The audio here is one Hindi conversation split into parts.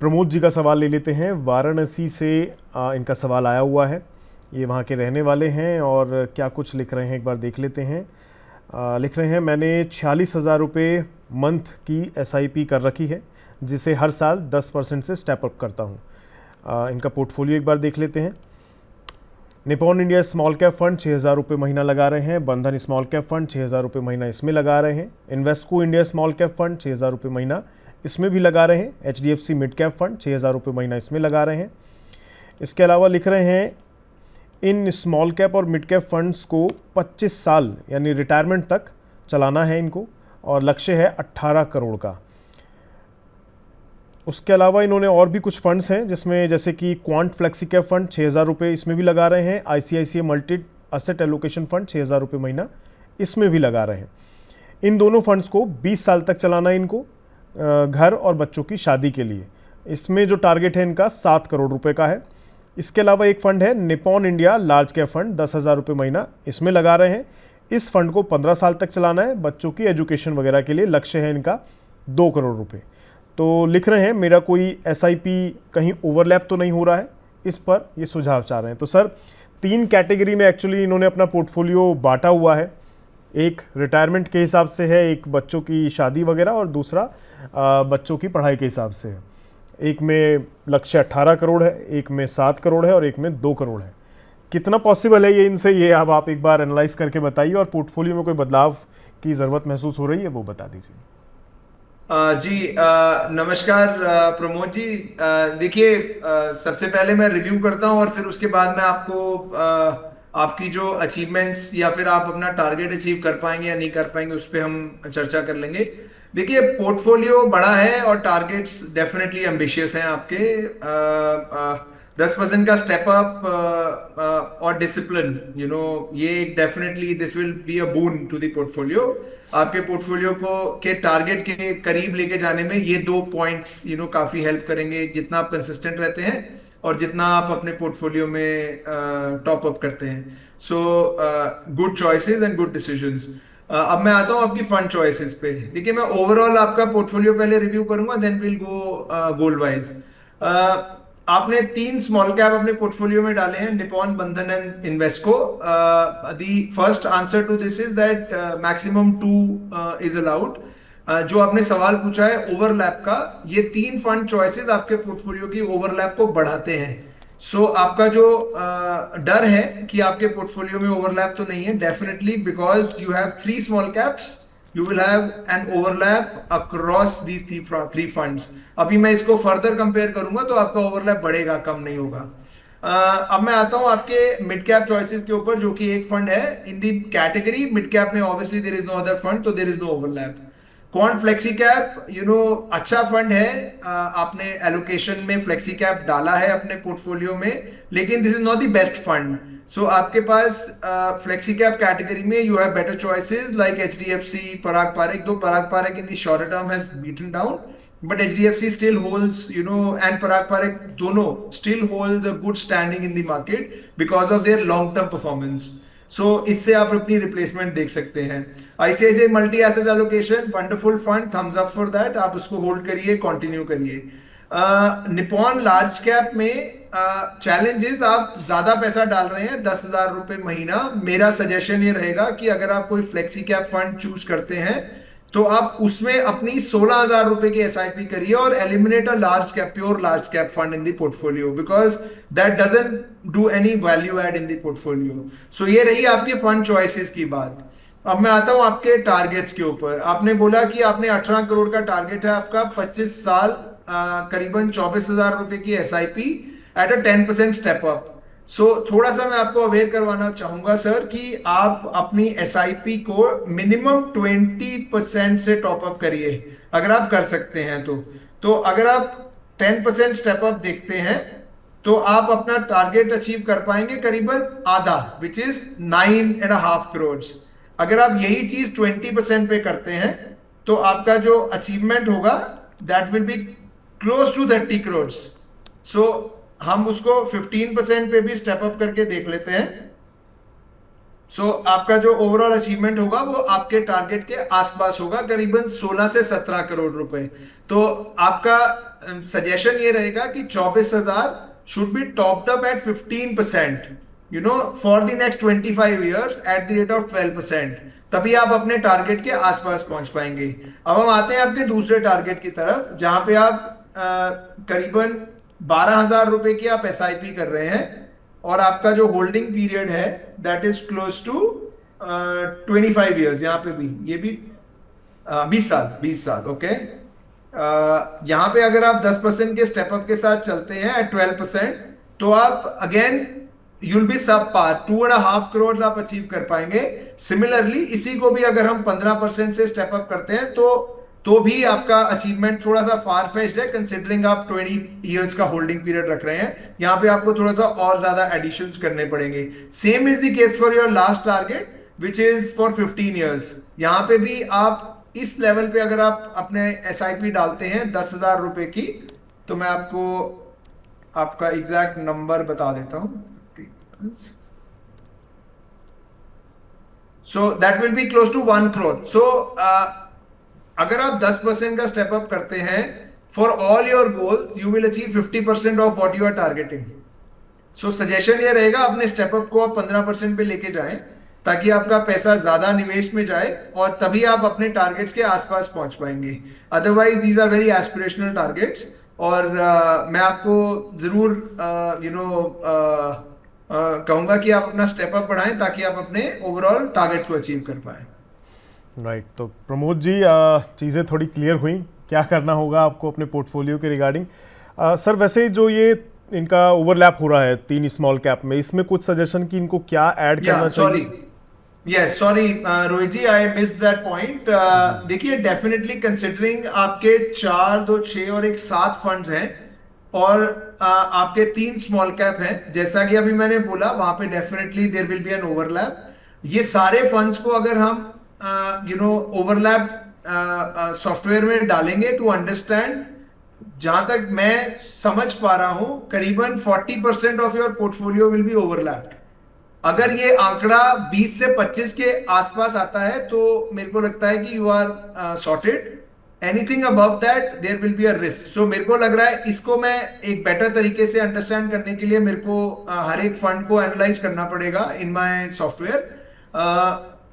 प्रमोद जी का सवाल ले लेते हैं। वाराणसी से इनका सवाल आया हुआ है। ये वहाँ के रहने वाले हैं और क्या कुछ लिख रहे हैं एक बार देख लेते हैं। लिख रहे हैं, मैंने 46,000 रुपये मंथ की SIP कर रखी है, जिसे हर साल 10% से स्टेप अप करता हूँ। इनका पोर्टफोलियो एक बार देख लेते हैं। Nippon India small cap fund 6,000 रुपये महीना लगा रहे हैं। बंधन स्मॉल कैप फंड 6,000 रुपये महीना इसमें लगा रहे हैं। Invesco India small cap fund 6,000 रुपये महीना इसमें भी लगा रहे हैं। HDFC मिड कैप फंड 6,000 रुपये महीना इसमें लगा रहे हैं। इसके अलावा लिख रहे हैं, इन स्मॉल कैप और मिड कैप फंड्स को 25 साल यानी रिटायरमेंट तक चलाना है इनको, और लक्ष्य है 18 करोड़ का। उसके अलावा इन्होंने और भी कुछ फंड्स हैं, जिसमें जैसे कि क्वांट फ्लेक्सी कैप फंड 6,000 रुपये इसमें भी लगा रहे हैं। ICICI multi asset allocation fund 6,000 रुपये महीना इसमें भी लगा रहे हैं। इन दोनों फंड्स को 20 साल तक चलाना है इनको, घर और बच्चों की शादी के लिए। इसमें जो टारगेट है इनका 7 करोड़ रुपए का है। इसके अलावा एक फंड है Nippon India large cap fund 10,000 रुपये महीना इसमें लगा रहे हैं। इस फंड को 15 साल तक चलाना है, बच्चों की एजुकेशन वगैरह के लिए। लक्ष्य है इनका 2 करोड़ रुपए। तो लिख रहे हैं, मेरा कोई SIP कहीं ओवरलैप तो नहीं हो रहा है, इस पर ये सुझाव चाह रहे हैं। तो सर 3 कैटेगरी में एक्चुअली इन्होंने अपना पोर्टफोलियो बांटा हुआ है। एक रिटायरमेंट के हिसाब से है, एक बच्चों की शादी वगैरह, और दूसरा बच्चों की पढ़ाई के हिसाब से है। एक में लक्ष्य 18 करोड़ है, एक में 7 करोड़ है और एक में 2 करोड़ है। कितना पॉसिबल है ये इनसे, ये अब आप एक बार एनालाइज करके बताइए, और पोर्टफोलियो में कोई बदलाव की ज़रूरत महसूस हो रही है वो बता दीजिए। जी नमस्कार प्रमोद जी। देखिए, सबसे पहले मैं रिव्यू करता हूं और फिर उसके बाद मैं आपको आपकी जो अचीवमेंट्स या फिर आप अपना टारगेट अचीव कर पाएंगे या नहीं कर पाएंगे उस पर हम चर्चा कर लेंगे। देखिए, पोर्टफोलियो बड़ा है और टारगेट्स डेफिनेटली एम्बिशियस हैं आपके। 10% का स्टेप अप और डिसिप्लिन, ये definitely this will be a boon to the portfolio. आपके पोर्टफोलियो को के टारगेट के करीब लेके जाने में ये 2 पॉइंट्स काफी हेल्प करेंगे, जितना आप कंसिस्टेंट रहते हैं और जितना आप अपने पोर्टफोलियो में टॉप अप करते हैं। So good choices and good decisions. अब मैं आता हूं आपकी फंड चॉइसेस पे। देखिए, मैं ओवरऑल आपका पोर्टफोलियो पहले रिव्यू करूंगा, then will go goal wise. आपने 3 स्मॉल कैप अपने पोर्टफोलियो में डाले हैं, Nippon, Bandhan and Invesco. The first answer to this is that maximum 2 is allowed. जो आपने सवाल पूछा है ओवरलैप का, ये 3 फंड चॉइसेस आपके पोर्टफोलियो की ओवरलैप को बढ़ाते हैं। सो आपका जो डर है कि आपके पोर्टफोलियो में ओवरलैप तो नहीं है, definitely because you have 3 small caps, you will have an overlap across these three funds। अभी मैं इसको फर्दर कंपेयर करूंगा तो आपका ओवरलैप बढ़ेगा, कम नहीं होगा। अब मैं आता हूं आपके मिड कैप चॉइसेस के ऊपर, जो कि एक फंड है in the category mid cap में। Obviously there is no other fund, तो there is no overlap. Quant flexi cap, अच्छा फंड है। आपने एलोकेशन में फ्लेक्सी कैप डाला है अपने पोर्टफोलियो में, लेकिन this is not the best fund. So आपके पास फ्लेक्सी कैप कैटेगरी में you have better choices like HDFC, Parag Parekh. Though Parag Parekh in the shorter term has beaten down, but HDFC still holds, and Parag Parekh दोनों still holds a good standing in the market because of their long term performance. So इससे आप अपनी रिप्लेसमेंट देख सकते हैं। ICICI multi asset allocation, wonderful fund, thumbs up for that. आप उसको होल्ड करिए, कंटिन्यू करिए। निपॉन लार्ज कैप में चैलेंजेस, आप ज्यादा पैसा डाल रहे हैं, 10,000 रुपए महीना। मेरा सजेशन ये रहेगा कि अगर आप कोई फ्लेक्सी कैप फंड चूज करते हैं तो आप उसमें अपनी 16,000 रुपए की SIP करिए और eliminate a large cap, pure large cap fund in the portfolio, because that doesn't do any value add in the portfolio. So ये रही आपकी फंड चॉइसेस की बात। अब मैं आता हूं आपके टारगेट्स के ऊपर। आपने बोला कि आपने 18 करोड़ का टारगेट है आपका, 25 साल, करीबन 24,000 रुपए की SIP at a 10% step up. So थोड़ा सा मैं आपको अवेयर करवाना चाहूंगा सर कि आप अपनी SIP को मिनिमम 20% से टॉप अप करिए, अगर आप कर सकते हैं तो अगर आप 10% स्टेप अप देखते हैं तो आप अपना टारगेट अचीव कर पाएंगे करीबन आधा, विच इज 9.5 करोड़। अगर आप यही चीज 20% पे करते हैं तो आपका जो अचीवमेंट होगा that will be close to 30 crore. So हम उसको 15% पे भी स्टेप अप करके देख लेते हैं। सो आपका जो ओवरऑल अचीवमेंट होगा वो आपके टारगेट के आसपास होगा, करीबन 16 से 17 करोड़ रुपए। तो आपका सजेशन ये रहेगा कि 24,000 should be topped up at 15%, for the next 25 years at the rate of 12%। तभी आप अपने टारगेट के आसपास पहुंच पाएंगे। अब हम आते हैं अपने दूसरे टारगेट की तरफ, जहां पे आप करीबन 12,000 रुपए की आप एसआईपी कर रहे हैं, और आपका जो होल्डिंग पीरियड है that is close to 25 years. यहाँ पे भी ये भी 20 साल, 20 साल। ओके, यहाँ पे अगर आप 10% के स्टेपअप के साथ चलते हैं एट 12%, तो आप अगेन यूल बी सब पार 2.5 करोड़ आप अचीव कर पाएंगे। सिमिलरली इसी को भी अगर हम 15% से स्टेप अप करते हैं तो भी आपका अचीवमेंट थोड़ा सा फार फेच्ड है, कंसिडरिंग आप 20 इयर्स का होल्डिंग पीरियड रख रहे हैं। यहां पे आपको थोड़ा सा और ज्यादा एडिशंस करने पड़ेंगे। Same is the case for your last target which is for 15 years. यहां पे भी आप इस लेवल पे अगर आप अपने एसआईपी डालते हैं 10,000 रुपए की, तो मैं आपको आपका एग्जैक्ट नंबर बता देता हूं। So that will be close to 1 crore. So अगर आप 10% का स्टेप अप करते हैं for all your goals, you will achieve 50% of what you are targeting. So suggestion ये रहेगा अपने स्टेप अप को आप 15% पे लेके जाएं, ताकि आपका पैसा ज्यादा निवेश में जाए और तभी आप अपने टारगेट्स के आसपास पहुंच पाएंगे। Otherwise these are very aspirational targets, और मैं आपको जरूर कहूंगा कि आप अपना स्टेप अप बढ़ाएं ताकि आप अपने ओवरऑल टारगेट को अचीव कर पाएं। राइट, तो प्रमोद जी चीज़ें थोड़ी क्लियर हुई, क्या करना होगा आपको अपने पोर्टफोलियो के रिगार्डिंग। सर वैसे जो ये इनका ओवरलैप हो रहा है 3 स्मॉल कैप में, इसमें कुछ सजेशन कि इनको क्या ऐड करना चाहिए? Yes, sorry Rohit ji, I missed that point. जी जी। देखिए, डेफिनेटली कंसिडरिंग आपके 4, 2, 6 और एक 7 फंड्स हैं, और आपके 3 स्मॉल कैप हैं, जैसा कि अभी मैंने बोला, वहां पे definitely there will be an overlap. ये सारे फंड्स को अगर हम ओवरलैप सॉफ्टवेयर में डालेंगे टू अंडरस्टैंड, जहां तक मैं समझ पा रहा हूं करीबन 40% of your portfolio will be overlapped. अगर ये आंकड़ा 20 से 25 के आसपास आता है तो मेरे को लगता है कि you are sorted. Anything above that there will be a risk. So मेरे को लग रहा है इसको मैं एक बेटर तरीके से अंडरस्टैंड करने के लिए मेरे को हर एक फंड को एनालाइज करना पड़ेगा इन माय सॉफ्टवेयर।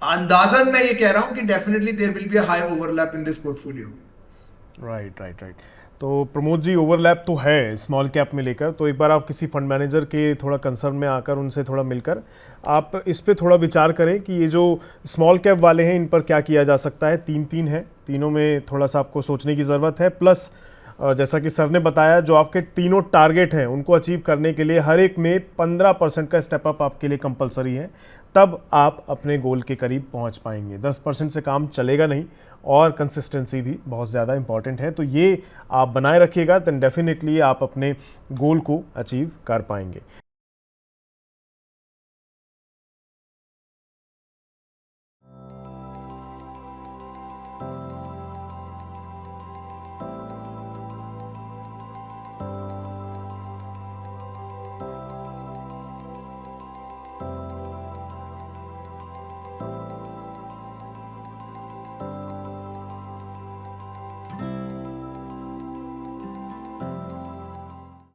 अंदाजन मैं ये कह रहा हूं कि definitely there will be a high overlap in this portfolio. Right right right. तो प्रमोद जी ओवरलैप तो है स्मॉल कैप में लेकर, तो एक बार आप किसी फंड मैनेजर के थोड़ा कंसर्न में आकर उनसे थोड़ा मिलकर आप इस पे थोड़ा विचार करें कि ये जो स्मॉल कैप वाले हैं इन पर क्या किया जा सकता है। 3 है, तीनों में थोड़ा सा आपको सोचने की ज़रूरत है। प्लस जैसा कि सर ने बताया, जो आपके तीनों टारगेट हैं उनको अचीव करने के लिए हर एक में 15% का स्टेप अप आपके लिए कंपलसरी है, तब आप अपने गोल के करीब पहुंच पाएंगे। 10% से काम चलेगा नहीं, और कंसिस्टेंसी भी बहुत ज़्यादा इंपॉर्टेंट है। तो ये आप बनाए रखिएगा, देन डेफिनेटली आप अपने गोल को अचीव कर पाएंगे।